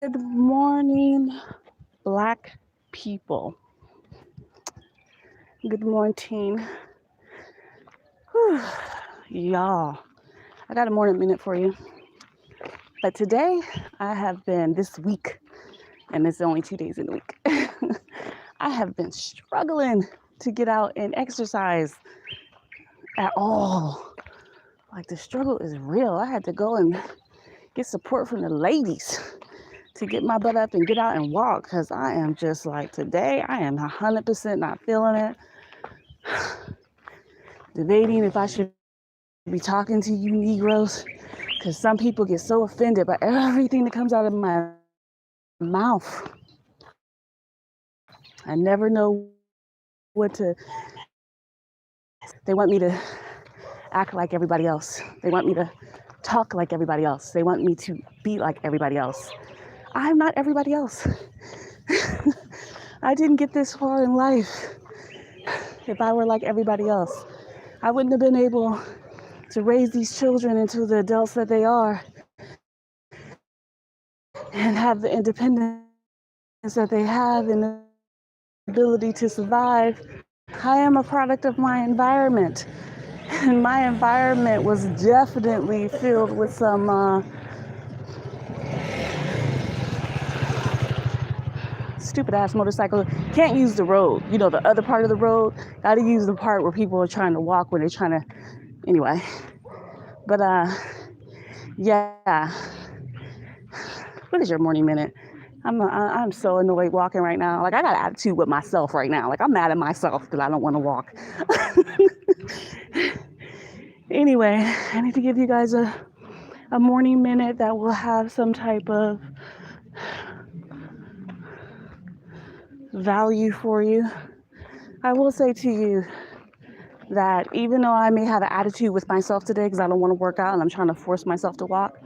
Good morning, Black people. Good morning. Whew. Y'all, I got a morning minute for you. But today, I have been, this week, and it's only 2 days in the week, I have been struggling to get out and exercise at all. Like, the struggle is real. I had to go and get support from the ladies to get my butt up and get out and walk because I am just like, today, I am 100% not feeling it. Debating if I should be talking to you Negroes because some people get so offended by everything that comes out of my mouth. I never know what to. They want me to act like everybody else. They want me to talk like everybody else. They want me to be like everybody else. I'm not everybody else. I didn't get this far in life if I were like everybody else. I wouldn't have been able to raise these children into the adults that they are and have the independence that they have and the ability to survive. I am a product of my environment. And my environment was definitely filled with some stupid ass motorcycle. Can't use the road. You know, the other part of the road. Gotta use the part where people are trying to walk when they're trying to. Anyway. But yeah. What is your morning minute? I'm so annoyed walking right now. Like, I got an attitude with myself right now. Like, I'm mad at myself because I don't want to walk. Anyway, I need to give you guys a morning minute that will have some type of value for you. I will say to you that even though I may have an attitude with myself today because I don't want to work out and I'm trying to force myself to walk,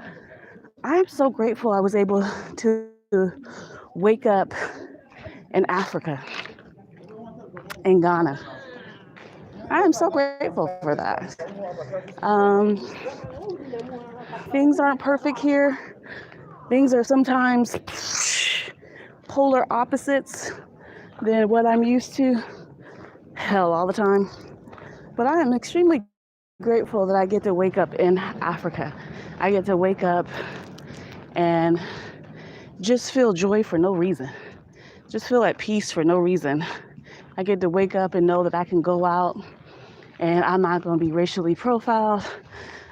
I am so grateful I was able to wake up in Africa, in Ghana. I am so grateful for that. Things aren't perfect here. Things are sometimes polar opposites than what I'm used to. Hell, all the time. But I am extremely grateful that I get to wake up in Africa. I get to wake up and just feel joy for no reason. Just feel at peace for no reason. I get to wake up and know that I can go out and I'm not going to be racially profiled.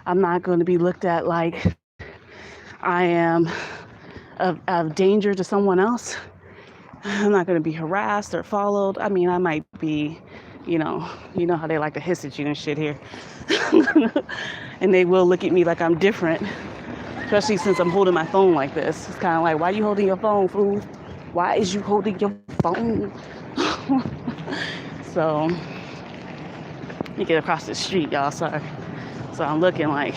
I'm not going to be looked at like I am of danger to someone else. I'm not going to be harassed or followed. I mean, I might be, you know how they like to hiss at you and shit here. And they will look at me like I'm different, especially since I'm holding my phone like this. It's kind of like, why are you holding your phone, fool? Why is you holding your phone? So, you get across the street, y'all, sorry. So I'm looking like,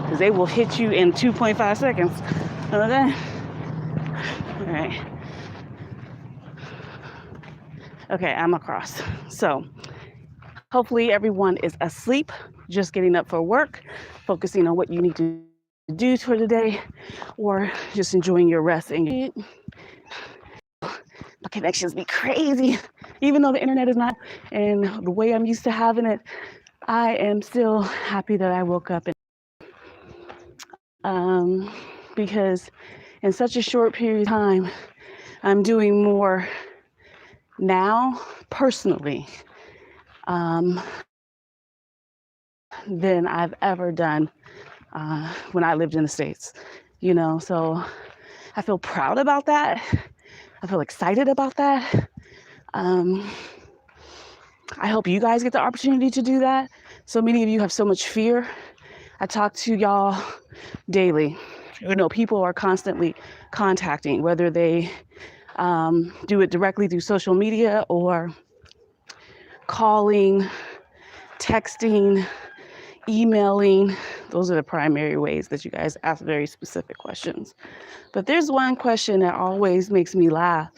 because they will hit you in 2.5 seconds. Okay? All right. Okay, I'm across. So hopefully everyone is asleep, just getting up for work, focusing on what you need to do for the day, or just enjoying your rest. And my connections be crazy. Even though the internet is not, and the way I'm used to having it, I am still happy that I woke up. Because in such a short period of time, I'm doing more now, personally, than I've ever done when I lived in the States. So I feel proud about that. I feel excited about that. I hope you guys get the opportunity to do that. So many of you have so much fear. I talk to y'all daily. People are constantly contacting, whether they do it directly through social media or calling, texting, emailing. Those are the primary ways that you guys ask very specific questions. But there's one question that always makes me laugh,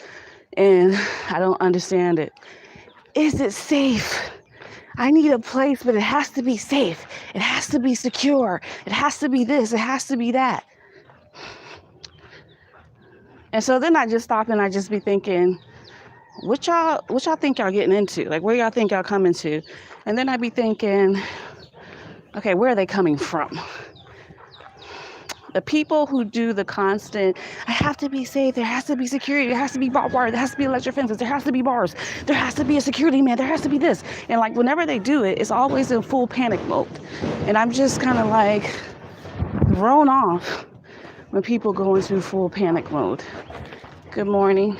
and I don't understand it. Is it safe? I need a place, but it has to be safe. It has to be secure. It has to be this. It has to be that. And so then I just stop and I just be thinking, what y'all think y'all getting into? Like, where y'all think y'all coming to? And then I be thinking, okay, where are they coming from? The people who do the constant, I have to be safe, there has to be security, there has to be barbed wire, there has to be electric fences, there has to be bars, there has to be a security man, there has to be this. And like whenever they do it, it's always in full panic mode. And I'm just kind of like thrown off when people go into full panic mode. Good morning.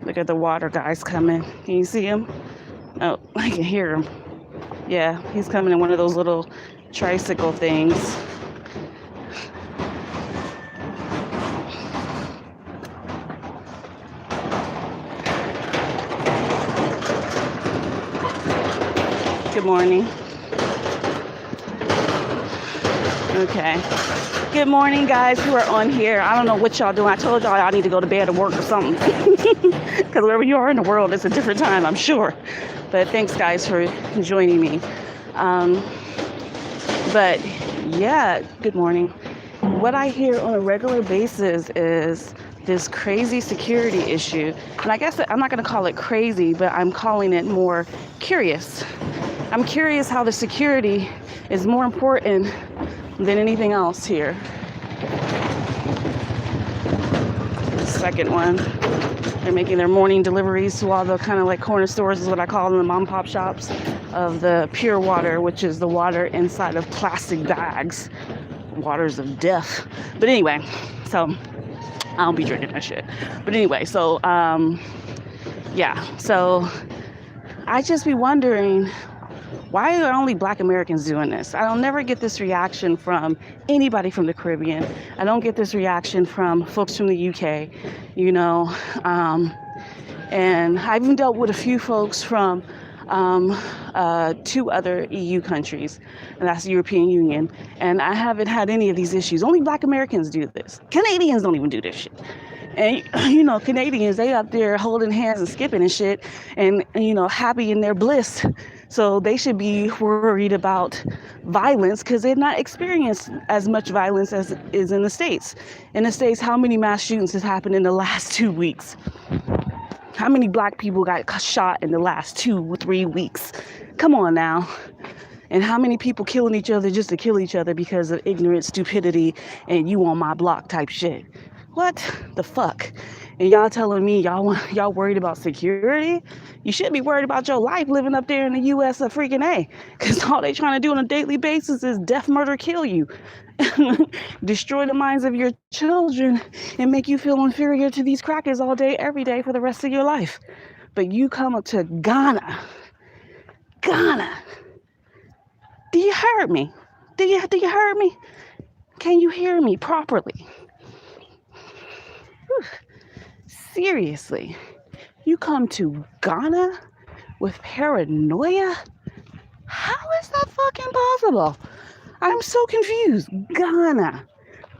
Look at the water guys coming. Can you see him? Oh, I can hear him. Yeah, he's coming in one of those little tricycle things. Good morning. Okay. Good morning, guys who are on here. I don't know what y'all doing. I told y'all need to go to bed or work or something. Because wherever you are in the world, it's a different time, I'm sure. But thanks, guys, for joining me. But yeah, good morning. What I hear on a regular basis is this crazy security issue. And I guess I'm not going to call it crazy, but I'm calling it more curious. I'm curious how the security is more important than anything else here. The second one, they're making their morning deliveries to all the kind of like corner stores, is what I call them, the mom and pop shops, of the pure water, which is the water inside of plastic bags. Waters of death. But anyway, so I don't be drinking that shit. But anyway, so yeah, so I just be wondering, why are only Black Americans doing this? I don't never get this reaction from anybody from the Caribbean. I don't get this reaction from folks from the UK, you know. And I've even dealt with a few folks from 2 other EU countries, and that's the European Union. And I haven't had any of these issues. Only Black Americans do this. Canadians don't even do this shit. And, you know, Canadians, they up there holding hands and skipping and shit and, you know, happy in their bliss. So they should be worried about violence because they've not experienced as much violence as is in the States. In the States, how many mass shootings has happened in the last 2 weeks? How many Black people got shot in the last 2-3 weeks? Come on now. And how many people killing each other just to kill each other because of ignorant stupidity and you on my block type shit? What the fuck? And y'all telling me y'all worried about security? You should be worried about your life living up there in the U.S. of freaking A. Because all they trying to do on a daily basis is death, murder, kill you. Destroy the minds of your children and make you feel inferior to these crackers all day, every day for the rest of your life. But you come up to Ghana. Do you hear me? Do you hear me? Can you hear me properly? Whew. Seriously, you come to Ghana with paranoia? How is that fucking possible? I'm so confused. Ghana,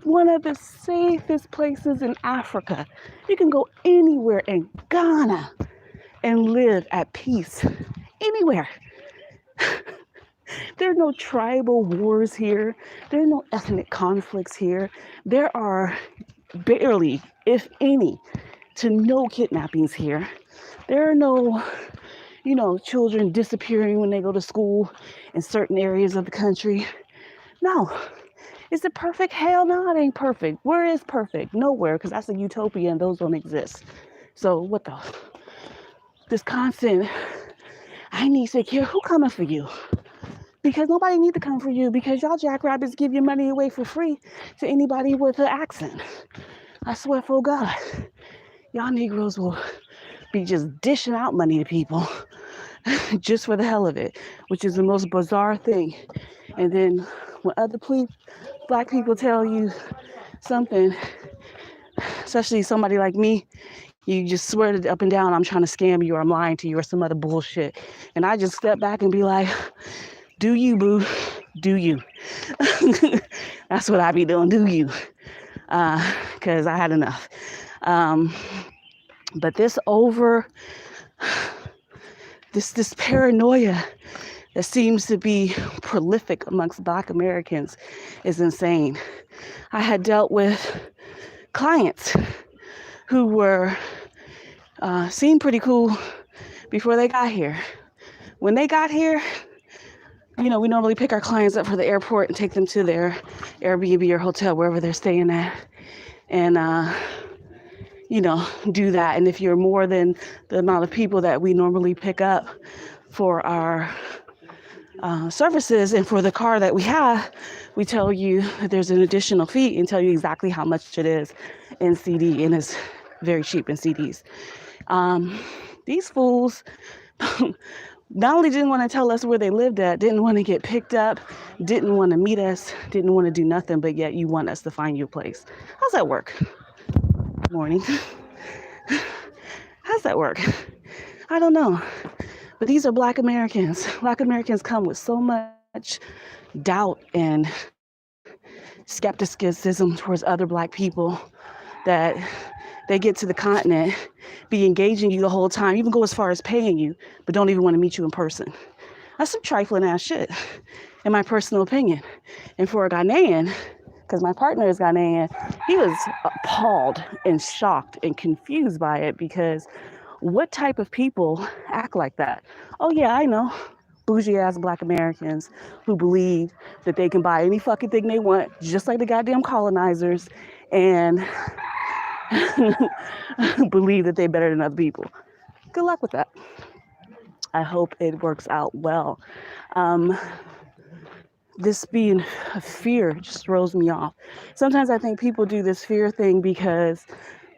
one of the safest places in Africa. You can go anywhere in Ghana and live at peace. Anywhere. There are no tribal wars here. There are no ethnic conflicts here. There are barely, if any, to no kidnappings here. There are no, you know, children disappearing when they go to school in certain areas of the country. No. Is it perfect? Hell no, it ain't perfect. Where is perfect? Nowhere, because that's a utopia and those don't exist. So what the? This constant, I need security. Who coming for you? Because nobody need to come for you because y'all jackrabbits give your money away for free to anybody with an accent. I swear for God, y'all Negroes will be just dishing out money to people just for the hell of it, which is the most bizarre thing. And then when other Black people tell you something, especially somebody like me, you just swear to up and down, I'm trying to scam you or I'm lying to you or some other bullshit. And I just step back and be like, do you, boo? Do you? That's what I be doing. Do you? Because I had enough. But this paranoia that seems to be prolific amongst Black Americans is insane. I had dealt with clients who were seemed pretty cool before they got here. When they got here, we normally pick our clients up for the airport and take them to their Airbnb or hotel, wherever they're staying at, and do that. And if you're more than the amount of people that we normally pick up for our services and for the car that we have, we tell you that there's an additional fee and tell you exactly how much it is in CD, and it's very cheap in CDs. These fools not only didn't want to tell us where they lived at, didn't want to get picked up, didn't want to meet us, didn't want to do nothing, but yet you want us to find you a place. How's that work? Morning. How's that work? I don't know. But these are Black Americans. Black Americans come with so much doubt and skepticism towards other Black people that they get to the continent, be engaging you the whole time, even go as far as paying you, but don't even want to meet you in person. That's some trifling ass shit, in my personal opinion. And for a Ghanaian, because my partner is Ghanaian, he was appalled and shocked and confused by it, because what type of people act like that? Oh yeah, I know. Bougie ass Black Americans who believe that they can buy any fucking thing they want, just like the goddamn colonizers, and believe that they're better than other people. Good luck with that. I hope it works out well. This being a fear just throws me off. Sometimes I think people do this fear thing because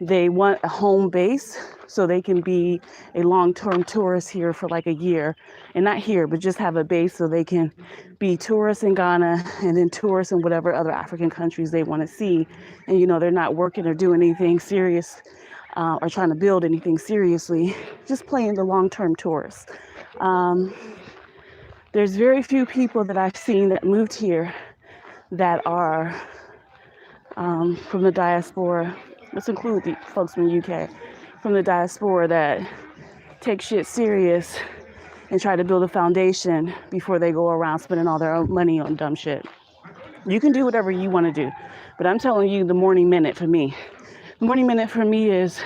they want a home base so they can be a long-term tourist here for like a year, and not here, but just have a base so they can be tourists in Ghana and then tourists in whatever other African countries they want to see. And, they're not working or doing anything serious or trying to build anything seriously, just playing the long-term tourist. There's very few people that I've seen that moved here that are from the diaspora. Let's include the folks from the UK, from the diaspora, that take shit serious and try to build a foundation before they go around spending all their own money on dumb shit. You can do whatever you want to do, but I'm telling you, the morning minute for me is,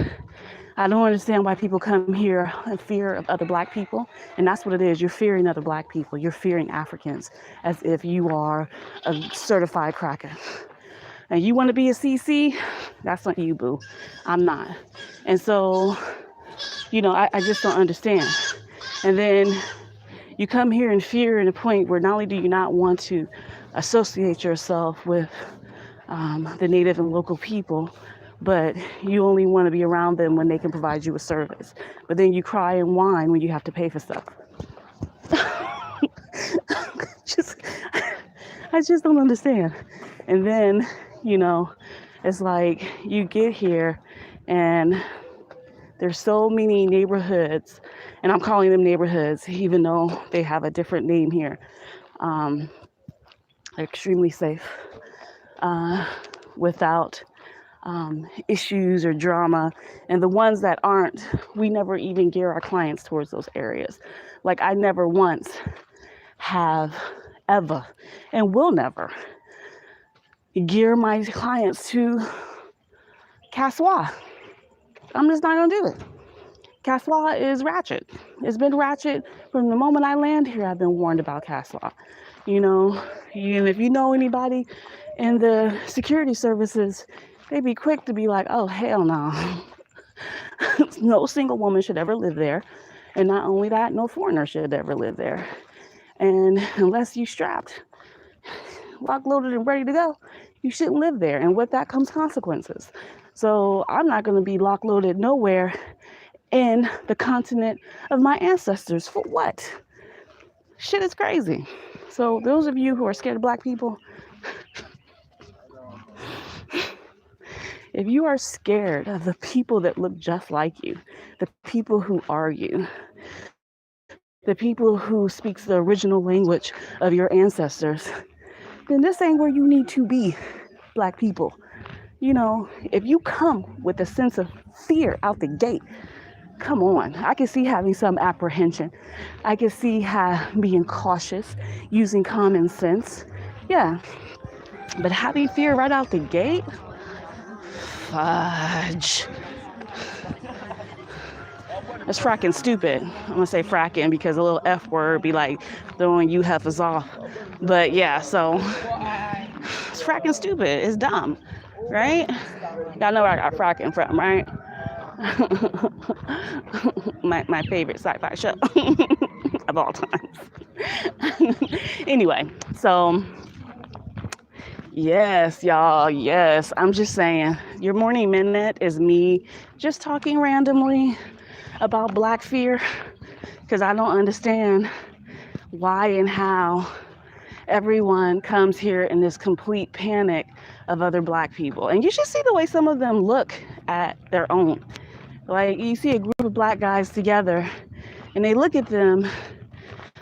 I don't understand why people come here in fear of other Black people. And that's what it is. You're fearing other Black people. You're fearing Africans as if you are a certified cracker. And you want to be a CC? That's on you, boo. I'm not. And so, I just don't understand. And then you come here in fear, in a point where not only do you not want to associate yourself with the native and local people, but you only want to be around them when they can provide you a service. But then you cry and whine when you have to pay for stuff. I just don't understand. And then, it's like you get here and there's so many neighborhoods, and I'm calling them neighborhoods, even though they have a different name here. They're extremely safe, without issues or drama. And the ones that aren't, we never even gear our clients towards those areas. Like, I never once have ever, and will never, gear my clients to Kaswa. I'm just not gonna do it. Kaswa is ratchet. It's been ratchet from the moment I land here. I've been warned about Kaswa. And if you know anybody in the security services, they'd be quick to be like, oh, hell no. No single woman should ever live there. And not only that, no foreigner should ever live there. And unless you strapped, lock loaded and ready to go, you shouldn't live there. And with that comes consequences. So I'm not going to be lock loaded nowhere in the continent of my ancestors. For what? Shit is crazy. So those of you who are scared of Black people, if you are scared of the people that look just like you, the people who are you, the people who speaks the original language of your ancestors, then this ain't where you need to be, Black people. If you come with a sense of fear out the gate, come on. I can see having some apprehension. I can see being cautious, using common sense. Yeah. But having fear right out the gate, fudge. It's fracking stupid. I'm gonna say fracking because a little F word be like throwing you heifers off. But yeah, so it's fracking stupid. It's dumb, right? Y'all know where I got fracking from, right? my favorite sci-fi show of all time. Anyway, so yes, y'all, yes. I'm just saying, your morning minute is me just talking randomly about Black fear because I don't understand why and how everyone comes here in this complete panic of other Black people. And you should see the way some of them look at their own. Like, you see a group of Black guys together and they look at them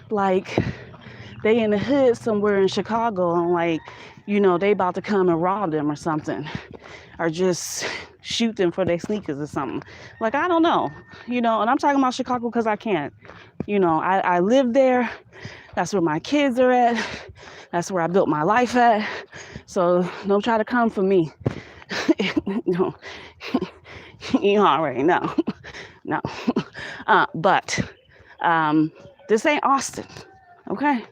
like they in the hood somewhere in Chicago and like, you know, they about to come and rob them or something, or just shoot them for their sneakers or something. Like, I don't know, you know, and I'm talking about Chicago because I can't, you know, I live there. That's where my kids are at. That's where I built my life at. So don't try to come for me. No, you already know. No. But this ain't Austin, okay?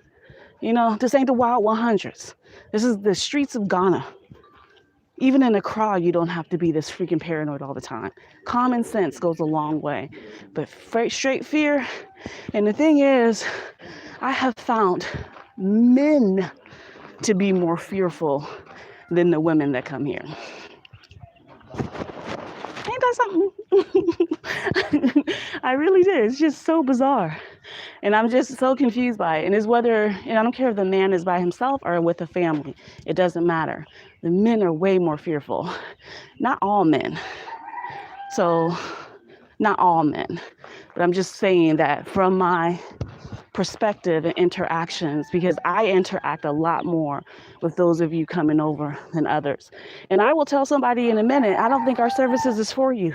You know, this ain't the Wild 100s. This is the streets of Ghana. Even in a crowd, you don't have to be this freaking paranoid all the time. Common sense goes a long way. But straight fear. And the thing is, I have found men to be more fearful than the women that come here. Ain't that something? I really did. It's just so bizarre. And I'm just so confused by it. And it's whether, and I don't care if the man is by himself or with a family. It doesn't matter. The men are way more fearful. Not all men. So, not all men. But I'm just saying that from my perspective and interactions, because I interact a lot more with those of you coming over than others. And I will tell somebody in a minute, I don't think our services is for you.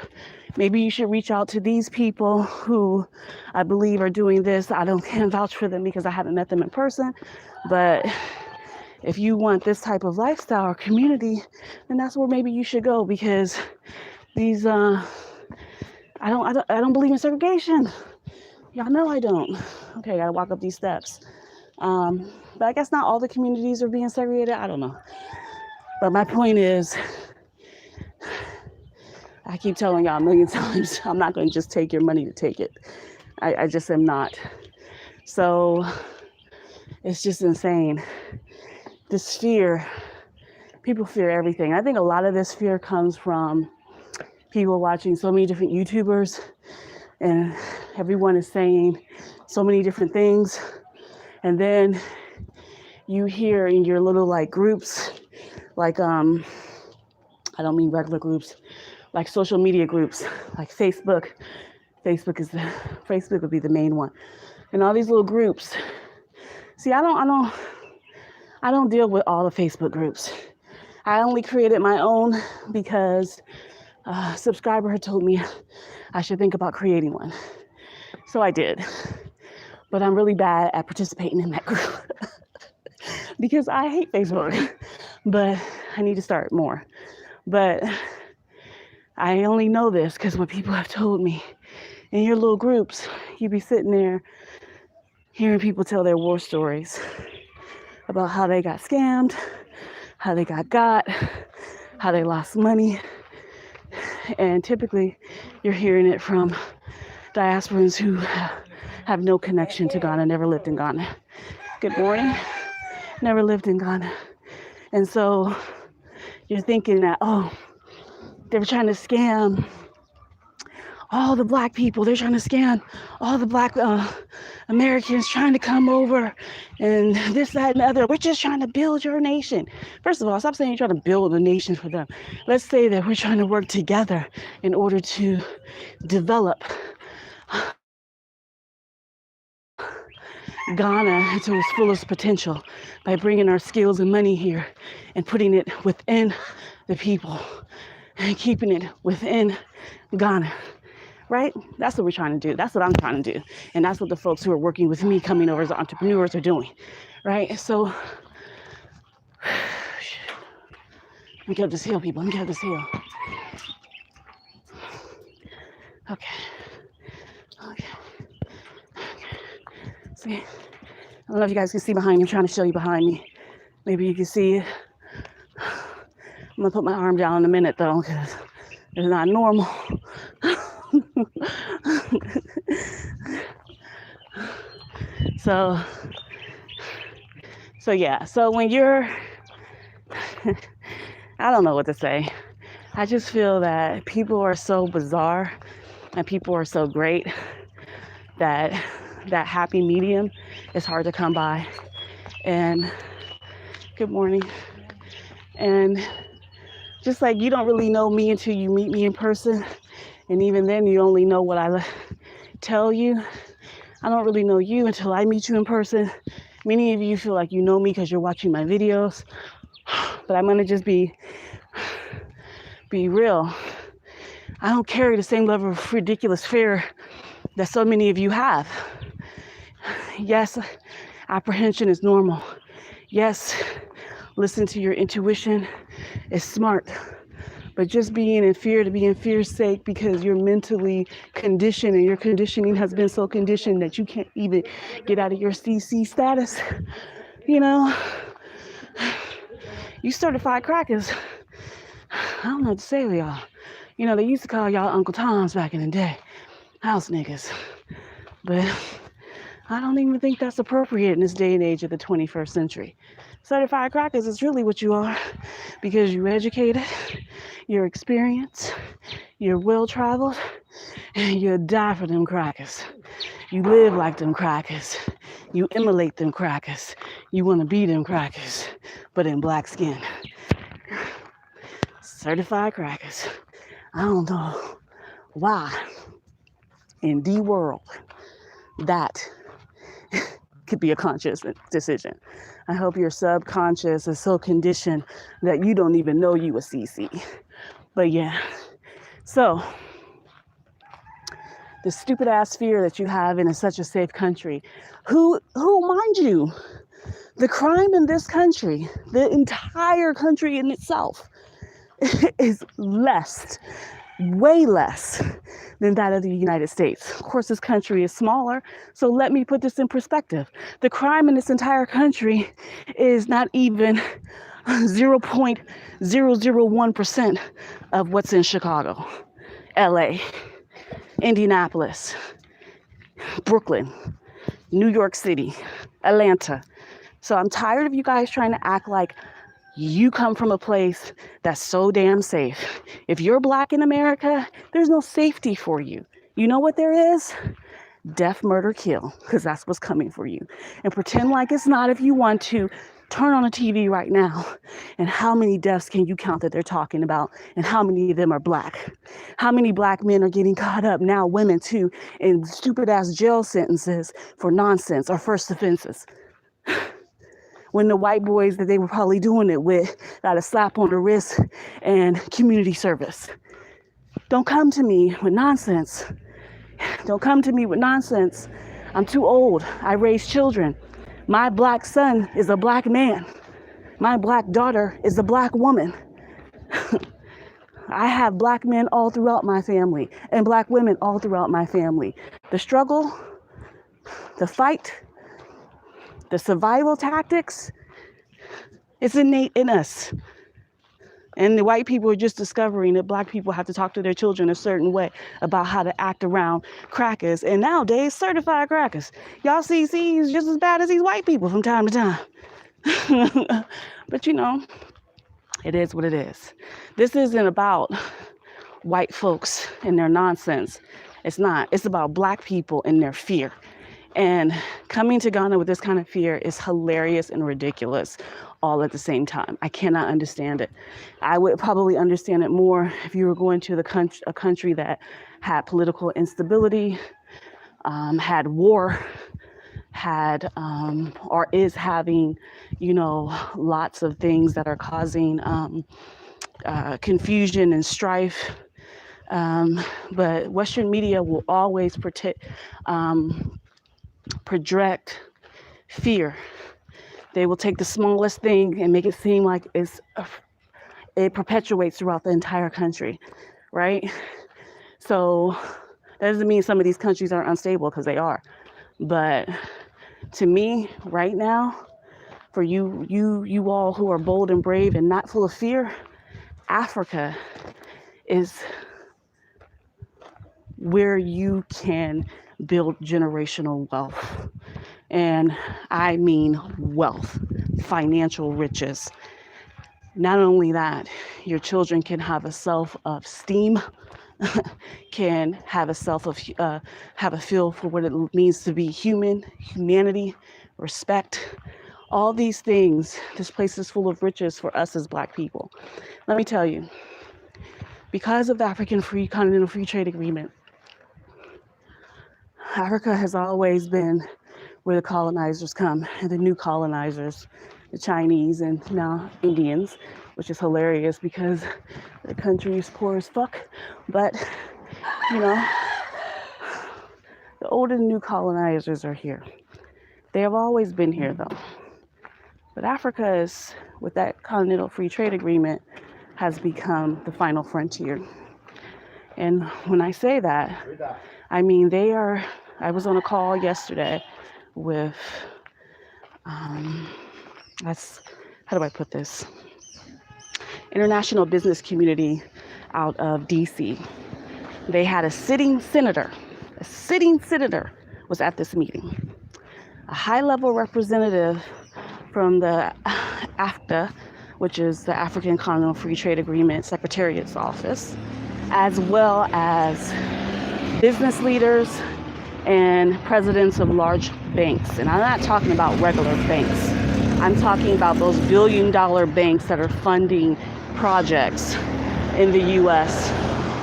Maybe you should reach out to these people who I believe are doing this. I can't vouch for them because I haven't met them in person. But if you want this type of lifestyle or community, then that's where maybe you should go, because these I don't believe in segregation. Y'all know I don't. Okay, I gotta walk up these steps. But I guess not all the communities are being segregated. I don't know. But my point is, I keep telling y'all a million times, I'm not going to just take your money to take it. I just am not. So it's just insane. This fear, people fear everything. I think a lot of this fear comes from people watching so many different YouTubers, and everyone is saying so many different things. And then you hear in your little like groups, like, I don't mean regular groups, like social media groups, like Facebook. Facebook would be the main one. And all these little groups. See, I don't deal with all the Facebook groups. I only created my own because a subscriber had told me I should think about creating one. So I did. But I'm really bad at participating in that group because I hate Facebook. But I need to start more. But I only know this because when people have told me, in your little groups, you be sitting there hearing people tell their war stories about how they got scammed, how they got, how they lost money. And typically, you're hearing it from diasporans who have no connection to Ghana, never lived in Ghana. Good morning. Never lived in Ghana. And so you're thinking that, oh, they were trying to scam all the Black people. They're trying to scam all the Black Americans trying to come over and this, that, and the other. We're just trying to build your nation. First of all, stop saying you're trying to build a nation for them. Let's say that we're trying to work together in order to develop Ghana into its fullest potential by bringing our skills and money here and putting it within the people and keeping it within Ghana, right? That's what we're trying to do. That's what I'm trying to do. And that's what the folks who are working with me coming over as entrepreneurs are doing, right? So, let me get up this hill, people. Let me get up this hill. Okay. Okay. See, I don't know if you guys can see behind me. I'm trying to show you behind me. Maybe you can see it. I'm gonna put my arm down in a minute though, because it's not normal. So yeah. So when you're, I don't know what to say. I just feel that people are so bizarre and people are so great that that happy medium is hard to come by. And good morning. And just like you don't really know me until you meet me in person. And even then you only know what I tell you. I don't really know you until I meet you in person. Many of you feel like you know me because you're watching my videos. But I'm gonna just be real. I don't carry the same level of ridiculous fear that so many of you have. Yes, apprehension is normal. Yes, listen to your intuition is smart. But just being in fear to be in fear's sake because you're mentally conditioned and your conditioning has been so conditioned that you can't even get out of your CC status, you know, you certified crackers. I don't know what to say to y'all. You know, they used to call y'all Uncle Toms back in the day, house niggas. But I don't even think that's appropriate in this day and age of the 21st century. Certified crackers is really what you are because you're educated, you're experienced, you're well-traveled, and you die for them crackers. You live like them crackers. You emulate them crackers. You want to be them crackers, but in black skin. Certified crackers. I don't know why in the world that could be a conscious decision. I hope your subconscious is so conditioned that you don't even know you a CC. But yeah, so the stupid ass fear that you have in such a safe country, who mind you, the crime in this country, the entire country in itself is less, way less than that of the United States. Of course, this country is smaller, so let me put this in perspective. The crime in this entire country is not even 0.001% of what's in Chicago, LA, Indianapolis, Brooklyn, New York City, Atlanta. So I'm tired of you guys trying to act like you come from a place that's so damn safe. If you're black in America, there's no safety for you. You know what there is? Death, murder, kill, because that's what's coming for you. And pretend like it's not if you want to. Turn on the TV right now, and how many deaths can you count that they're talking about, and how many of them are black? How many black men are getting caught up, now women too, in stupid-ass jail sentences for nonsense or first offenses? When the white boys that they were probably doing it with got a slap on the wrist and community service. Don't come to me with nonsense. Don't come to me with nonsense. I'm too old. I raise children. My black son is a black man. My black daughter is a black woman. I have black men all throughout my family and black women all throughout my family. The struggle, the fight, the survival tactics, it's innate in us. And the white people are just discovering that black people have to talk to their children a certain way about how to act around crackers. And nowadays, certified crackers. Y'all see CCs just as bad as these white people from time to time. But you know, it is what it is. This isn't about white folks and their nonsense. It's not. It's about black people and their fear. And coming to Ghana with this kind of fear is hilarious and ridiculous all at the same time. I cannot understand it. I would probably understand it more if you were going to a country that had political instability, had war, had or is having, you know, lots of things that are causing confusion and strife. But Western media will always project fear. They will take the smallest thing and make it seem like it perpetuates throughout the entire country, right? So That doesn't mean some of these countries are unstable, because they are. But to me, right now, for you all who are bold and brave and not full of fear, Africa is where you can build generational wealth. And I mean wealth, financial riches. Not only that, your children can have a self-esteem, can have a have a feel for what it means to be human, humanity, respect. All these things, this place is full of riches for us as Black people. Let me tell you, because of the African Continental Free Trade Agreement, Africa has always been where the colonizers come, and the new colonizers, the Chinese and now Indians, which is hilarious because the country is poor as fuck. But, you know, the old and new colonizers are here. They have always been here, though. But Africa is, with that Continental Free Trade Agreement, has become the final frontier. And when I say that, I mean I was on a call yesterday with, how do I put this? International business community out of DC. They had a sitting senator was at this meeting. A high-level representative from the AFTA, which is the African Continental Free Trade Agreement Secretariat's office, as well as business leaders and presidents of large banks. And I'm not talking about regular banks. I'm talking about those billion-dollar banks that are funding projects in the U.S.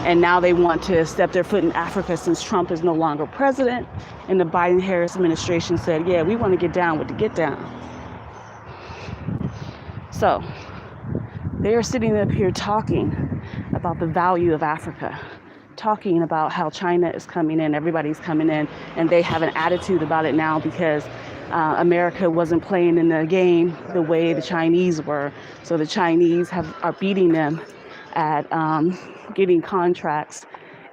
And now they want to step their foot in Africa since Trump is no longer president. And the Biden-Harris administration said, yeah, we want to get down with the get down. So they are sitting up here talking about the value of Africa, talking about how China is coming in, everybody's coming in, and they have an attitude about it now because America wasn't playing in the game the way the Chinese were. So the Chinese are beating them at getting contracts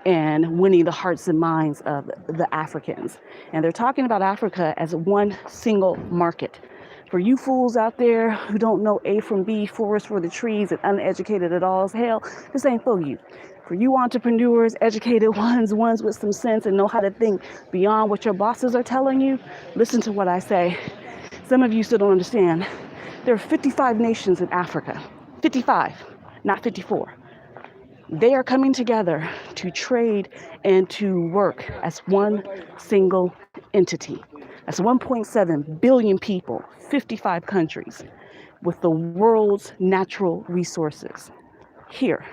and winning the hearts and minds of the Africans. And they're talking about Africa as one single market. For you fools out there who don't know A from B, forest for the trees, and uneducated at all as hell, this ain't for you. For you entrepreneurs, educated ones with some sense and know how to think beyond what your bosses are telling you, listen to what I say. Some of you still don't understand. There are 55 nations in Africa. 55, not 54. They are coming together to trade and to work as one single entity. That's 1.7 billion people, 55 countries, with the world's natural resources. Here,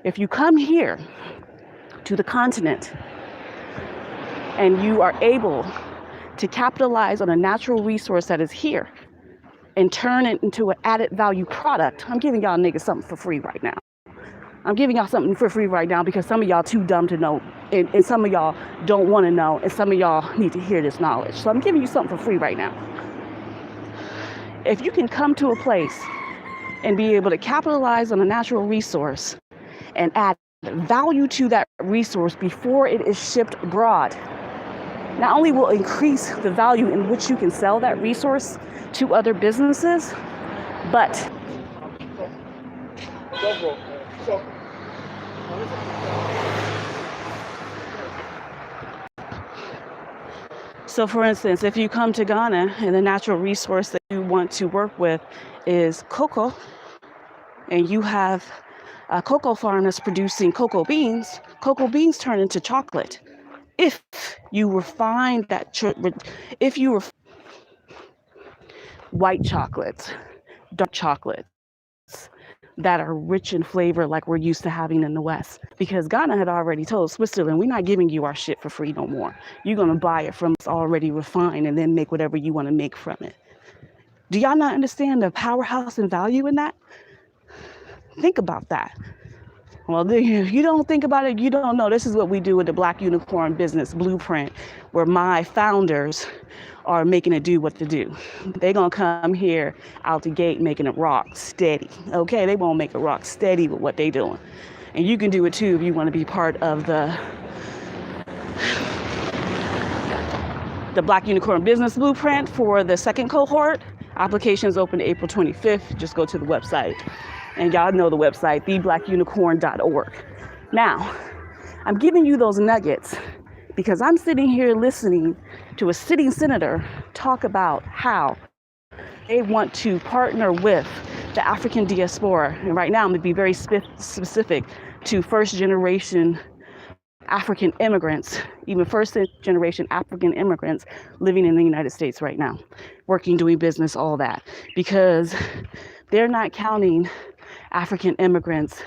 if you come here to the continent and you are able to capitalize on a natural resource that is here and turn it into an added value product, I'm giving y'all niggas something for free right now. I'm giving y'all something for free right now because some of y'all too dumb to know, and some of y'all don't want to know, and some of y'all need to hear this knowledge. So I'm giving you something for free right now. If you can come to a place and be able to capitalize on a natural resource and add value to that resource before it is shipped abroad, not only will increase the value in which you can sell that resource to other businesses, but so for instance, if you come to Ghana and the natural resource that you want to work with is cocoa, and you have cocoa farmers producing cocoa beans turn into chocolate. If you refine that, white chocolates, dark chocolates that are rich in flavor like we're used to having in the West. Because Ghana had already told Switzerland, we're not giving you our shit for free no more. You're going to buy it from us already refined and then make whatever you want to make from it. Do y'all not understand the powerhouse and value in that? Think about that. Well, if you don't think about it, you don't know. This is what we do with the BlackUnicorn business blueprint, where my founders are making it do what to do. They're going to come here out the gate making it rock steady. Okay, they won't make it rock steady with what they're doing. And you can do it too if you want to be part of the the Black Unicorn Business Blueprint for the second cohort. Applications open April 25th. Just go to the website. And y'all know the website, theblackunicorn.org. Now, I'm giving you those nuggets because I'm sitting here listening to a sitting senator talk about how they want to partner with the African diaspora. And right now, I'm going to be very specific to first generation African immigrants, even first generation African immigrants living in the United States right now, working, doing business, all that, because they're not counting African immigrants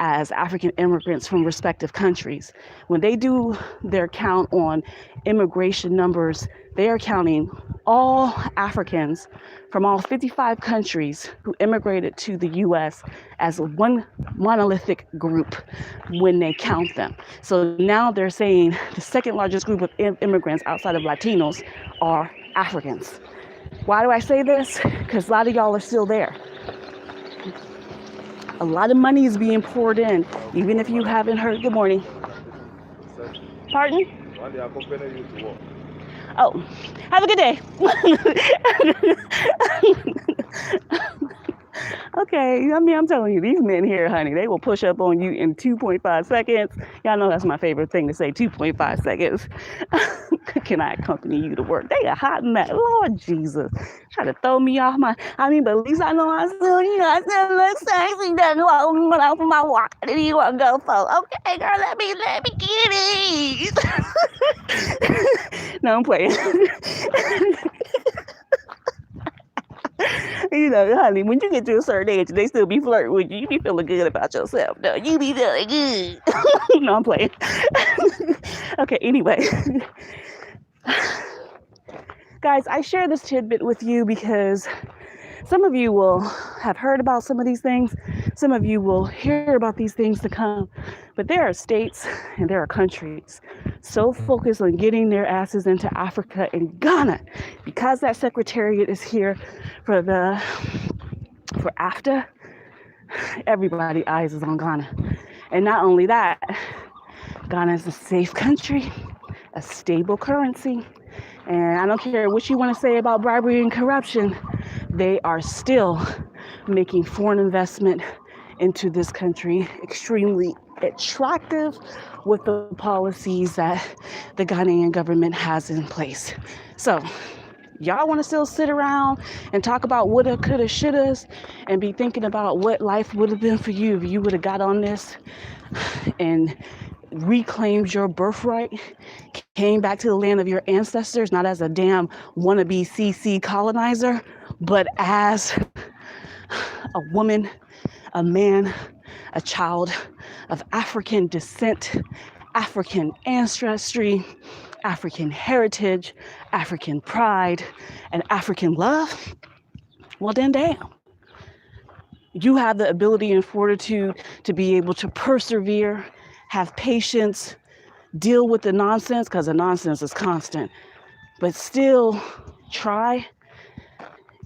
as African immigrants from respective countries. When they do their count on immigration numbers, they are counting all Africans from all 55 countries who immigrated to the US as one monolithic group when they count them. So now they're saying the second largest group of immigrants outside of Latinos are Africans. Why do I say this? Because a lot of y'all are still there. A lot of money is being poured in, even if you haven't heard. Good morning. Pardon? Oh, have a good day. Okay, I mean, I'm telling you, these men here, honey, they will push up on you in 2.5 seconds. Y'all know that's my favorite thing to say, 2.5 seconds. Can I accompany you to work? They are hot in that. Lord Jesus. Try to throw me off my, but at least I know I still look sexy. That's what I'm from my walk. What do you want to go for? Okay, girl, let me get it. No, I'm playing. You know, honey, when you get to a certain age, they still be flirting with you. You be feeling good about yourself. No, you be feeling good. No, I'm playing. Okay, anyway. Guys, I share this tidbit with you because some of you will have heard about some of these things. Some of you will hear about these things to come. But there are states and there are countries so focused on getting their asses into Africa and Ghana because that secretariat is here for AFTA. Everybody's eyes is on Ghana. And not only that, Ghana is a safe country, a stable currency. And I don't care what you want to say about bribery and corruption, they are still making foreign investment into this country extremely attractive with the policies that the Ghanaian government has in place. So y'all want to still sit around and talk about woulda, coulda, shouldas and be thinking about what life would have been for you if you would have got on this and reclaimed your birthright, came back to the land of your ancestors, not as a damn wannabe CC colonizer, but as a woman, a man, a child of African descent, African ancestry, African heritage, African pride, and African love. Well, then damn. You have the ability and fortitude to be able to persevere, have patience, deal with the nonsense, because the nonsense is constant, but still try.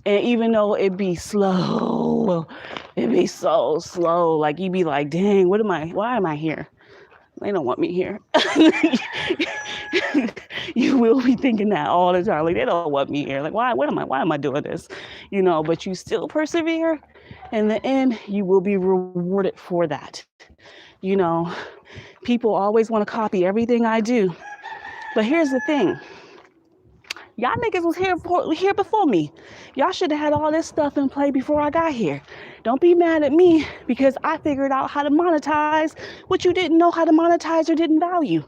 And even though it be slow, it be so slow, like you be like, dang, why am I here? They don't want me here. You will be thinking that all the time. Like, they don't want me here. Like, why am I doing this? You know, but you still persevere. In the end, you will be rewarded for that. You know, people always want to copy everything I do. But here's the thing. Y'all niggas was here before me. Y'all should have had all this stuff in play before I got here. Don't be mad at me because I figured out how to monetize what you didn't know how to monetize or didn't value.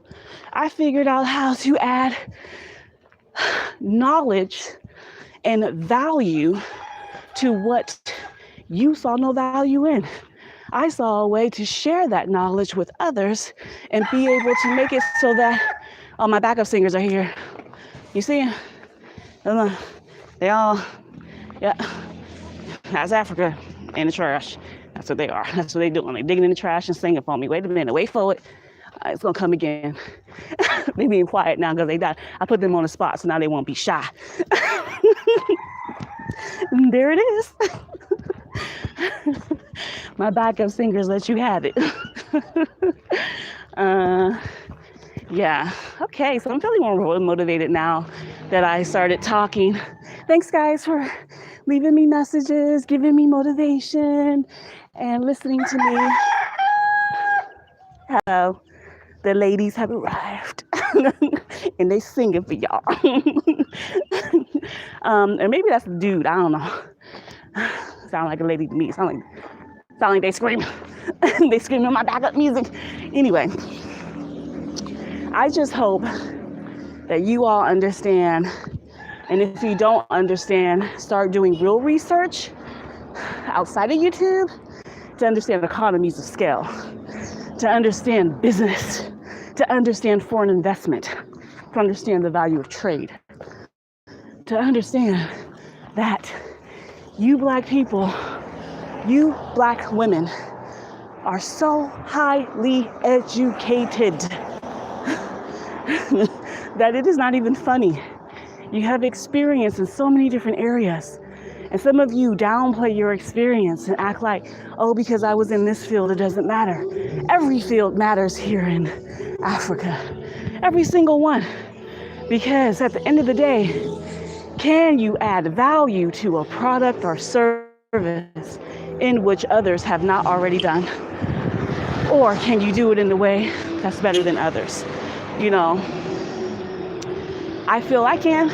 I figured out how to add knowledge and value to what you saw no value in. I saw a way to share that knowledge with others and be able to make it so that, oh, my backup singers are here. You see? They all, yeah, that's Africa in the trash. That's what they are. That's what they doing. They digging in the trash and singing for me. Wait a minute, wait for it. It's gonna come again. They being quiet now because they died. I put them on the spot, so now they won't be shy. And there it is. My backup singers let you have it. Yeah. Okay. So I'm feeling more motivated now that I started talking. Thanks, guys, for leaving me messages, giving me motivation, and listening to me. Hello. The ladies have arrived. And they singing for y'all. And maybe that's the dude. I don't know. Sound like a lady to me. Sound like they scream. They scream in my backup music. Anyway, I just hope that you all understand. And if you don't understand, start doing real research outside of YouTube to understand economies of scale, to understand business, to understand foreign investment, to understand the value of trade, to understand that you Black people, you Black women are so highly educated that it is not even funny. You have experience in so many different areas. And some of you downplay your experience and act like, oh, because I was in this field, it doesn't matter. Every field matters here in Africa. Every single one. Because at the end of the day, can you add value to a product or service in which others have not already done? Or can you do it in a way that's better than others? You know, I feel I can.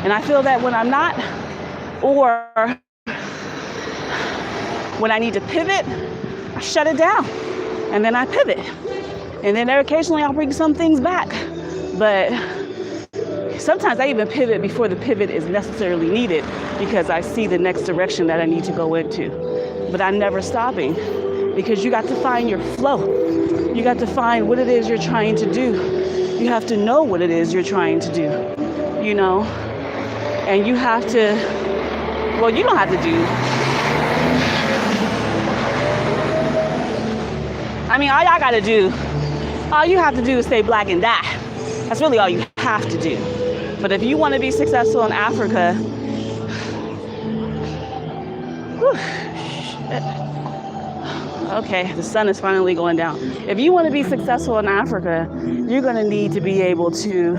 And I feel that when I'm not, or when I need to pivot, I shut it down and then I pivot. And then occasionally I'll bring some things back. But sometimes I even pivot before the pivot is necessarily needed because I see the next direction that I need to go into. But I'm never stopping because you got to find your flow. You got to find what it is you're trying to do. You have to know what it is you're trying to do, you know? And you have to, well, you don't have to do. I mean, all y'all gotta do, all you have to do is stay Black and die. That's really all you have to do. But if you want to be successful in Africa, okay, the sun is finally going down. If you want to be successful in Africa, you're going to need to be able to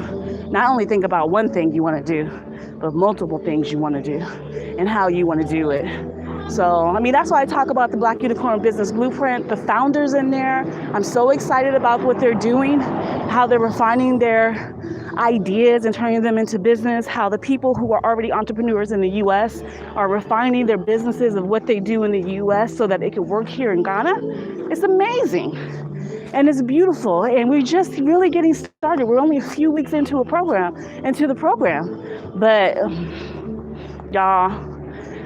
not only think about one thing you want to do, but multiple things you want to do and how you want to do it. So, I mean, that's why I talk about the BlackUnicorn Business Blueprint, the founders in there. I'm so excited about what they're doing, how they're refining their ideas and turning them into business, how the people who are already entrepreneurs in the US are refining their businesses of what they do in the US so that it can work here in Ghana. It's amazing. And it's beautiful. And we're just really getting started. We're only a few weeks into the program. But y'all,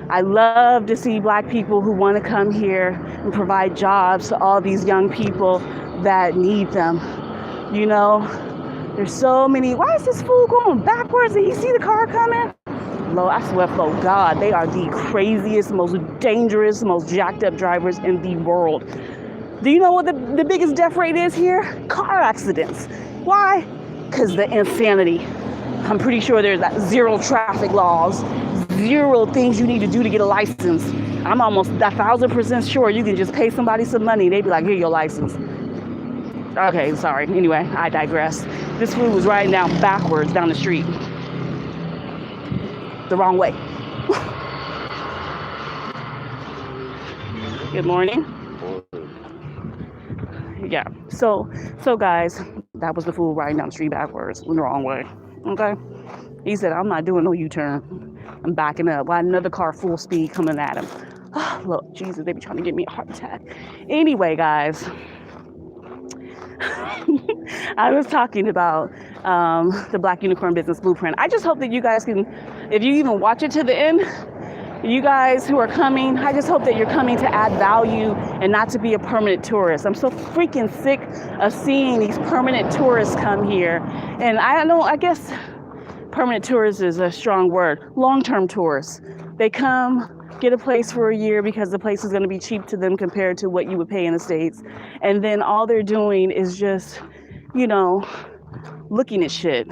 I love to see Black people who want to come here and provide jobs to all these young people that need them. You know, there's so many. Why is this fool going backwards? Did he see the car coming? Lord, I swear, for God, they are the craziest, most dangerous, most jacked up drivers in the world. Do you know what the biggest death rate is here? Car accidents. Why? Because the insanity. I'm pretty sure there's like 0 traffic laws, 0 things you need to do to get a license. I'm almost 1,000% sure you can just pay somebody some money. They'd be like, here, your license. Okay, sorry. Anyway, I digress. This fool was riding down backwards down the street. The wrong way. Good morning. Yeah, so guys, that was the fool riding down the street backwards in the wrong way. Okay, he said, I'm not doing no U-turn. I'm backing up. Why another car full speed coming at him? Oh, look, Jesus, they be trying to get me a heart attack. Anyway, guys, I was talking about the BlackUnicorn Business Blueprint. I just hope that you guys can, if you even watch it to the end, you guys who are coming, I just hope that you're coming to add value and not to be a permanent tourist. I'm so freaking sick of seeing these permanent tourists come here. And I guess permanent tourist is a strong word. Long-term tourists. They come, get a place for a year because the place is going to be cheap to them compared to what you would pay in the States. And then all they're doing is just, you know, looking at shit.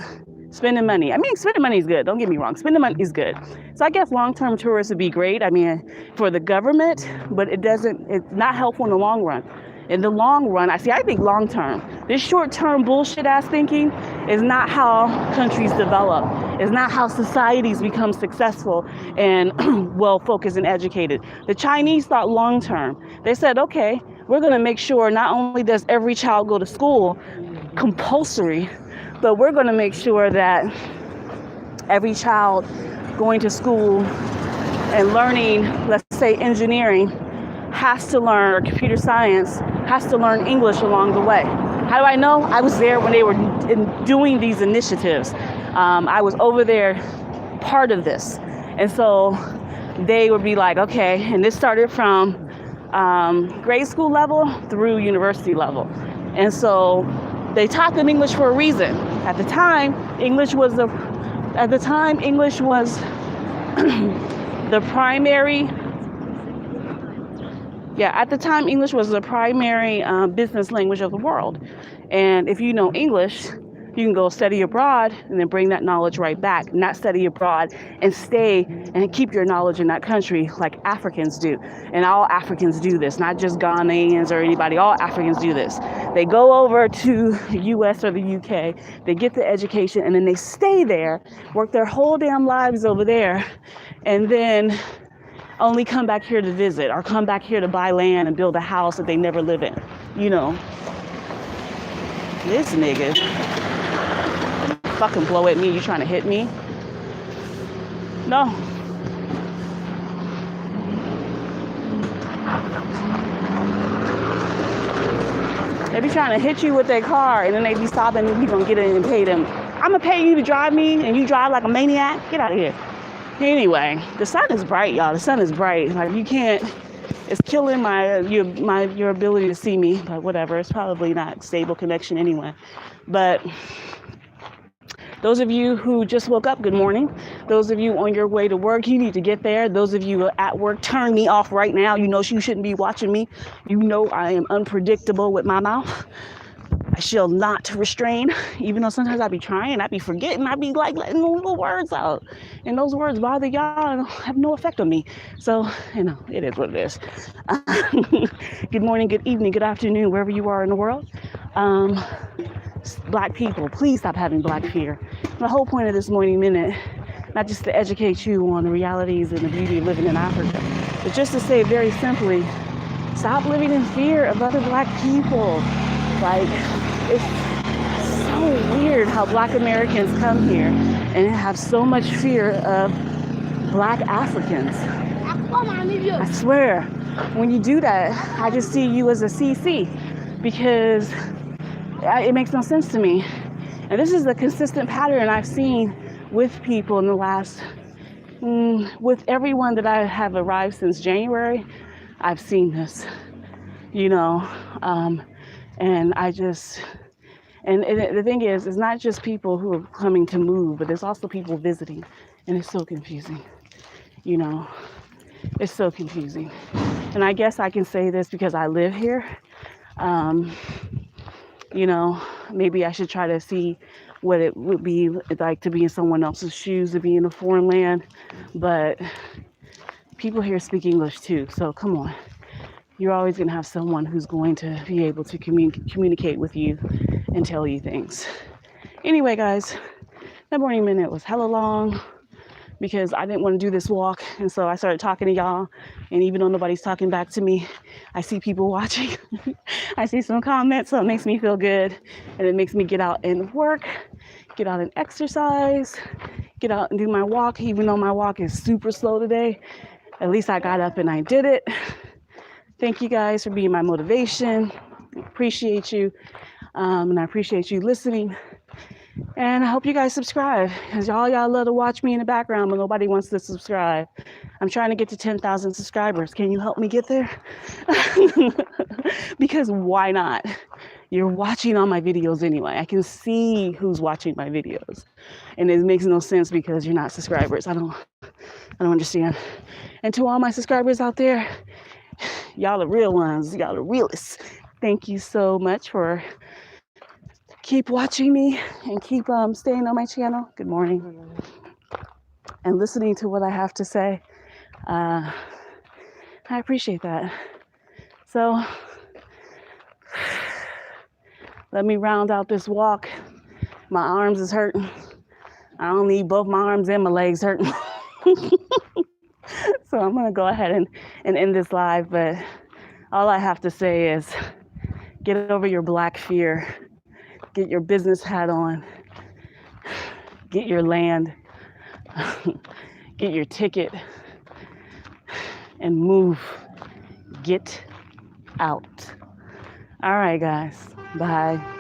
Spending money. I mean, spending money is good. Don't get me wrong. Spending money is good. So I guess long-term tourists would be great. I mean, for the government, but it's not helpful in the long run. In the long run, I think long-term, This short-term bullshit ass thinking is not how countries develop. It's not how societies become successful and well-focused and educated. The Chinese thought long-term. They said, okay, we're going to make sure not only does every child go to school compulsory, but we're going to make sure that every child going to school and learning, let's say engineering, has to learn, or computer science, has to learn English along the way. How do I know? I was there when they were doing these initiatives. I was over there, part of this. And so they would be like, okay, and this started from grade school level through university level. And so they taught them English for a reason. At the time, English was the primary. Yeah, at the time, English was the primary business language of the world. And if you know English, you can go study abroad and then bring that knowledge right back, not study abroad and stay and keep your knowledge in that country like Africans do. And all Africans do this, not just Ghanaians or anybody, all Africans do this. They go over to the US or the UK, they get the education, and then they stay there, work their whole damn lives over there, and then only come back here to visit or come back here to buy land and build a house that they never live in. You know, this nigga fucking blow at me. You trying to hit me? No. They be trying to hit you with their car and then they be stopping and you gonna get in and pay them. I'm gonna pay you to drive me and you drive like a maniac? Get out of here. Anyway, the sun is bright, y'all. The sun is bright. Like you can't, it's killing your ability to see me, but whatever. It's probably not stable connection anyway. But those of you who just woke up, good morning. Those of you on your way to work, you need to get there. Those of you at work, turn me off right now. You know you shouldn't be watching me. You know I am unpredictable with my mouth. I shall not restrain, even though sometimes I be trying, I be forgetting, I be like letting little words out. And those words bother y'all and have no effect on me. So, you know, it is what it is. Good morning, good evening, good afternoon, wherever you are in the world. Black people, please stop having black fear. The whole point of this morning minute, not just to educate you on the realities and the beauty of living in Africa, but just to say very simply, stop living in fear of other black people. Like, it's so weird how black Americans come here and have so much fear of black Africans. I swear, when you do that, I just see you as a CC because it makes no sense to me. And this is a consistent pattern I've seen with people in the last, with everyone that I have arrived since January, I've seen this, you know, and I just, and the thing is, it's not just people who are coming to move, but there's also people visiting. And it's so confusing, you know, it's so confusing. And I guess I can say this because I live here. You know, maybe I should try to see what it would be like to be in someone else's shoes, to be in a foreign land. But people here speak English too, so come on. You're always going to have someone who's going to be able to communicate with you and tell you things. Anyway, guys, that morning minute was hella long because I didn't want to do this walk. And so I started talking to y'all. And even though nobody's talking back to me, I see people watching. I see some comments, so it makes me feel good. And it makes me get out and work, get out and exercise, get out and do my walk. Even though my walk is super slow today, at least I got up and I did it. Thank you guys for being my motivation. I appreciate you. And I appreciate you listening. And I hope you guys subscribe because y'all love to watch me in the background, but nobody wants to subscribe. I'm trying to get to 10,000 subscribers. Can you help me get there? Because why not? You're watching all my videos anyway. I can see who's watching my videos. And it makes no sense because you're not subscribers. I don't understand. And to all my subscribers out there, y'all the real ones. Y'all the realists. Thank you so much for keep watching me and keep staying on my channel. Good morning. And listening to what I have to say. I appreciate that. So Let me round out this walk. My arms is hurting. I don't need both my arms and my legs hurting. So I'm gonna go ahead and end this live, but all I have to say is get over your black fear, get your business hat on, get your land, get your ticket, and move. Get out. All right, guys. Bye.